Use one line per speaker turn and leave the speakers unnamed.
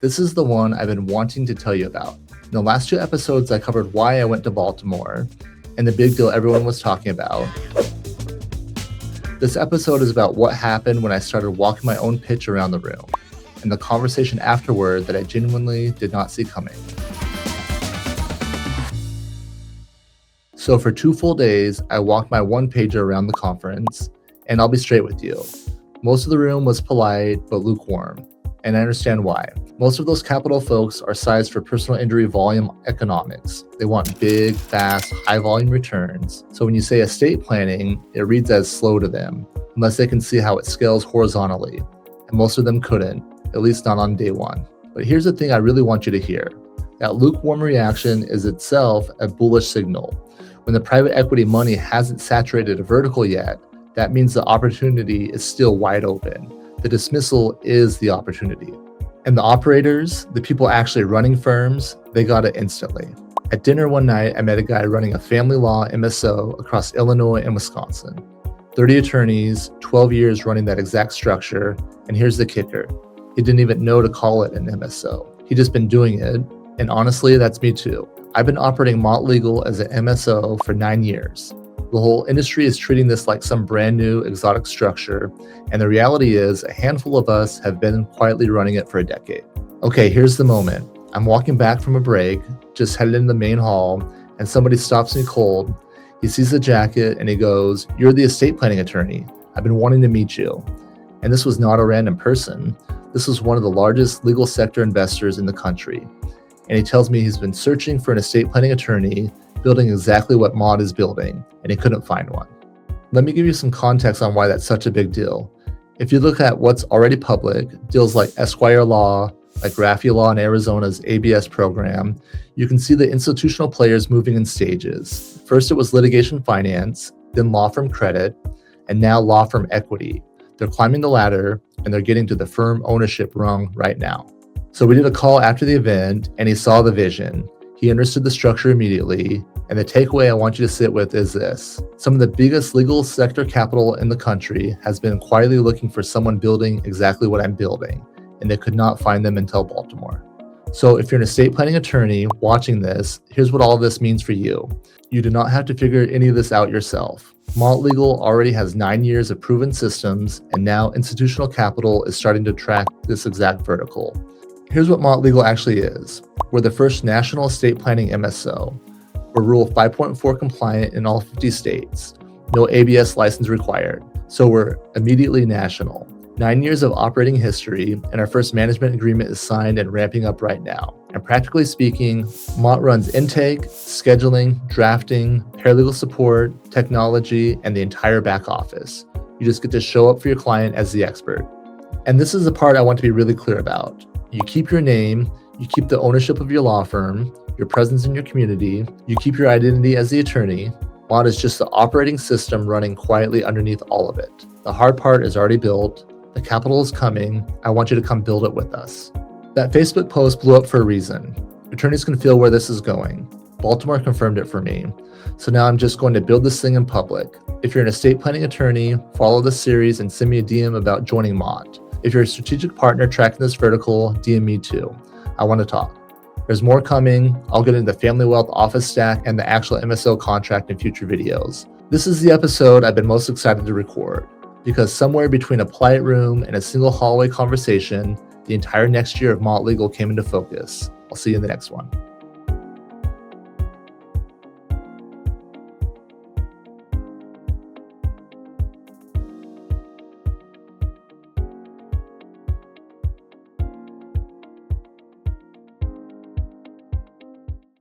This is the one I've been wanting to tell you about. In the last 2 episodes, I covered why I went to Baltimore and the big deal everyone was talking about. This episode is about what happened when I started walking my own pitch around the room and the conversation afterward that I genuinely did not see coming. So for 2 full days, I walked my one-pager around the conference, and I'll be straight with you. Most of the room was polite but lukewarm, and I understand why. Most of those capital folks are sized for personal injury volume economics. They want big, fast, high-volume returns. So when you say estate planning, it reads as slow to them, unless they can see how it scales horizontally. And most of them couldn't, at least not on day one. But here's the thing I really want you to hear. That lukewarm reaction is itself a bullish signal. When the private equity money hasn't saturated a vertical yet, that means the opportunity is still wide open. The dismissal is the opportunity. And the operators, the people actually running firms, they got it instantly. At dinner one night, I met a guy running a family law MSO across Illinois and Wisconsin. 30 attorneys, 12 years running that exact structure, and here's the kicker. He didn't even know to call it an MSO. He'd just been doing it, and honestly, that's me too. I've been operating Mott Legal as an MSO for 9 years. The whole industry is treating this like some brand new exotic structure, and the reality is a handful of us have been quietly running it for a decade. Okay, here's the moment. I'm walking back from a break, just headed into the main hall, and somebody stops me cold. He sees the jacket and he goes, "You're the estate planning attorney. I've been wanting to meet you." And this was not a random person. This was one of the largest legal sector investors in the country. And he tells me he's been searching for an estate planning attorney, building exactly what Mott is building, and he couldn't find one. Let me give you some context on why that's such a big deal. If you look at what's already public, deals like Esquire Law, like Raffi Law in Arizona's ABS program, you can see the institutional players moving in stages. First it was litigation finance, then law firm credit, and now law firm equity. They're climbing the ladder, and they're getting to the firm ownership rung right now. So we did a call after the event, and he saw the vision. He understood the structure immediately, and the takeaway I want you to sit with is this. Some of the biggest legal sector capital in the country has been quietly looking for someone building exactly what I'm building, and they could not find them until Baltimore. So if you're an estate planning attorney watching this, here's what all of this means for you. You do not have to figure any of this out yourself. Mott Legal already has 9 years of proven systems, and now institutional capital is starting to track this exact vertical. Here's what Mott Legal actually is. We're the first national estate planning MSO. We're Rule 5.4 compliant in all 50 states. No ABS license required. So we're immediately national. 9 years of operating history, and our first management agreement is signed and ramping up right now. And practically speaking, Mott runs intake, scheduling, drafting, paralegal support, technology, and the entire back office. You just get to show up for your client as the expert. And this is the part I want to be really clear about. You keep your name, you keep the ownership of your law firm, your presence in your community, you keep your identity as the attorney. Mott is just the operating system running quietly underneath all of it. The hard part is already built. The capital is coming. I want you to come build it with us. That Facebook post blew up for a reason. Attorneys can feel where this is going. Baltimore confirmed it for me. So now I'm just going to build this thing in public. If you're an estate planning attorney, follow this series and send me a DM about joining Mott. If you're a strategic partner tracking this vertical, DM me too. I want to talk. There's more coming. I'll get into the family wealth office stack and the actual MSO contract in future videos. This is the episode I've been most excited to record, because somewhere between a polite room and a single hallway conversation, the entire next year of Mott Legal came into focus. I'll see you in the next one.